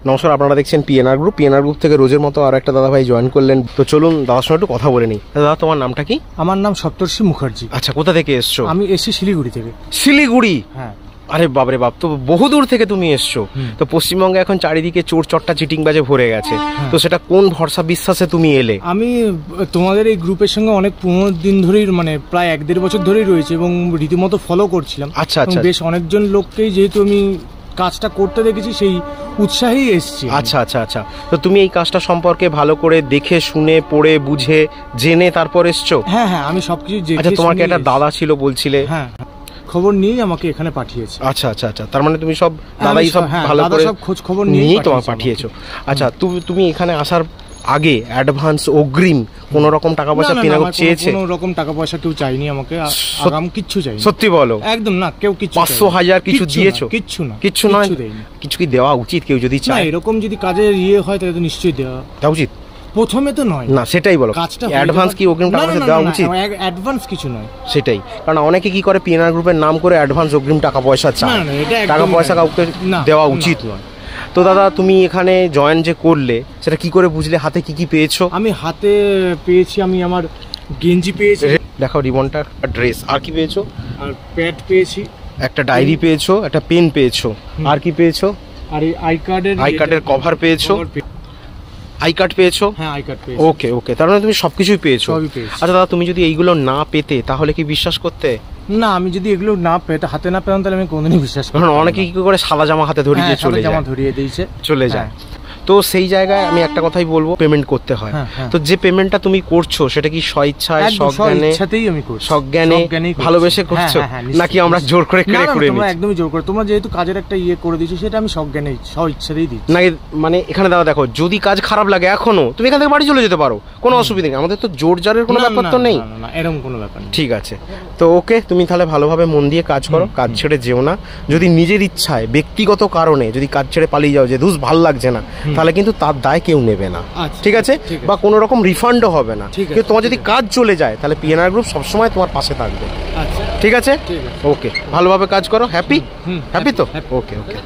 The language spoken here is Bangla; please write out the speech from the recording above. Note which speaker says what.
Speaker 1: নমস্কার, আপনারা দেখছেন পিএনআর গ্রুপ। পিএনআর গ্রুপ থেকে রোজের মতো আর একটা দাদা ভাই জয়েন করলেন। তো চলুন দাদার সঙ্গে একটু কথা বলে নিই। দাদা, তোমার নামটা কি?
Speaker 2: আমার নাম সপ্তর্ষি মুখার্জি।
Speaker 1: আচ্ছা, কোথা থেকে এসছো?
Speaker 2: আমি এসছি শিলিগুড়ি থেকে।
Speaker 1: শিলিগুড়ি?
Speaker 2: হ্যাঁ।
Speaker 1: আরে বাবরে বাপ, তো বহু দূর থেকে তুমি এসছো। তো পশ্চিমবঙ্গে এখন চারিদিকে চোর চট্টা চিটিংবাজে ভরে গেছে, তো সেটা কোন ভরসা বিশ্বাসে তুমি এলে?
Speaker 2: আমি তোমাদের এই গ্রুপের সঙ্গে অনেক 15 দিন ধরেই, মানে প্রায় 1-1.5 বছর ধরেই রয়েছে এবং রীতিমতো ফলো করছিলাম।
Speaker 1: আচ্ছা আচ্ছা,
Speaker 2: বেশ অনেকজন লোককেই যেহেতু আমি কাজটা করতে দেখেছি, সেই উৎসাহেই এসছি।
Speaker 1: আচ্ছা আচ্ছা আচ্ছা, তো তুমি এই কাজটা সম্পর্কে ভালো করে দেখে শুনে পড়ে বুঝে জেনে তারপর এসছো?
Speaker 2: হ্যাঁ হ্যাঁ, আমি সবকিছু দেখে।
Speaker 1: আচ্ছা, তোমাকে একটা দাদা ছিল বলছিলে?
Speaker 2: হ্যাঁ, খবর নিয়েই আমাকে এখানে পাঠিয়েছে।
Speaker 1: আচ্ছা আচ্ছা আচ্ছা, তার মানে তুমি সব দাদাই সব ভালো করে
Speaker 2: সব খোঁজ খবর
Speaker 1: নিয়ে তোমাকে পাঠিয়েছো। আচ্ছা, তুমি এখানে আসার আগে অ্যাডভান্স অগ্রিম কোন রকম টাকা পয়সা পিএনআর চেয়েছে?
Speaker 2: কোনো রকম টাকা পয়সা কেউ চাইনি আমাকে, আগাম কিচ্ছু চাইনি।
Speaker 1: সত্যি বলো?
Speaker 2: একদম না, কেউ কিছু
Speaker 1: 500,000 কিছু দিয়েছো?
Speaker 2: কিচ্ছু না,
Speaker 1: কিচ্ছু নয়। কিছু কি দেওয়া উচিত কেউ যদি চায়?
Speaker 2: এরকম যদি কাজের হয় তাহলে তো নিশ্চয়ই দেওয়া
Speaker 1: উচিত।
Speaker 2: প্রথমে তো নয়
Speaker 1: না, সেটাই বলো,
Speaker 2: কাজটা
Speaker 1: অ্যাডভান্স কি অগ্রিম টাকা পয়সা দেওয়া উচিত?
Speaker 2: অ্যাডভান্স কিছু নয়,
Speaker 1: সেটাই। কারণ অনেকে কি করে, পিএনআর গ্রুপের নাম করে অ্যাডভান্স অগ্রিম টাকা পয়সা চায়। টাকা পয়সা কাউকে দেওয়া উচিত নয়। তো দাদা, তুমি এখানে জয়েন যে করলে সেটা কি করে বুঝলে? হাতে কি কি পেয়েছো?
Speaker 2: আমি হাতে পেয়েছি, আমি আমার গেঞ্জি পেয়েছি,
Speaker 1: দেখাও রিবনটা, ড্রেস। আর কি পেয়েছো?
Speaker 2: আর প্যাড পেয়েছি, একটা
Speaker 1: ডায়েরি পেয়েছো, একটা পেন পেয়েছো, আর কি পেয়েছো?
Speaker 2: আর এই আই কার্ডের
Speaker 1: কভার পেয়েছো, আই কার্ড পেয়েছো?
Speaker 2: হ্যাঁ, আই কার্ড পেয়েছি।
Speaker 1: ওকে ওকে, তার মানে তুমি সবকিছুই পেয়েছো। আচ্ছা দাদা, তুমি যদি এইগুলো না পেতে তাহলে কি বিশ্বাস করতে?
Speaker 2: না, আমি যদি এগুলো না পেতে, হাতে না পেতাম, তাহলে আমি কোনোদিনই বিশ্বাস করি না।
Speaker 1: অনেকে কি করে সাদা জামা হাতে ধরিয়ে চলে যায়। তো সেই জায়গায় আমি একটা কথাই বলবো, পেমেন্ট করতে হয়। তো যে পেমেন্টটা তুমি করছো সেটা কি স্বইচ্ছায়, সজ্ঞানে, ভালোবেসে করছো, নাকি আমরা জোর করে
Speaker 2: তোমরা একদমই জোর করে? তোমরা যেহেতু কাজের একটা করে দিয়েছো, সেটা আমি সজ্ঞানে স্বইচ্ছাতেই দিচ্ছি।
Speaker 1: নাকি মানে এখানে দাদা দেখো, যদি কাজ খারাপ লাগে এখনো তুমি এখান থেকে বাড়ি চলে যেতে পারো, কোনো অসুবিধা নেই। আমাদের তো জোর জারের কোনো ব্যাপার তো নেই।
Speaker 2: এরকম কোনো ব্যাপার নেই।
Speaker 1: ঠিক আছে, তো ওকে, তুমি তাহলে ভালোভাবে মন দিয়ে কাজ করো, কাজ ছেড়ে যেও না। যদি নিজের ইচ্ছায়, ব্যক্তিগত কারণে যদি কাজ ছেড়ে পালিয়ে যাও, যে ধুস ভাল লাগছে না, তাহলে কিন্তু তার দায় কেউ নেবে না। ঠিক আছে? বা কোনো রকম রিফান্ডও হবে না। কিন্তু তোমার যদি কাজ চলে যায়, তাহলে পিএনআর গ্রুপ সবসময় তোমার পাশে থাকবে। ঠিক আছে? ওকে, ভালোভাবে কাজ করো। হ্যাপি তো? ওকে ওকে।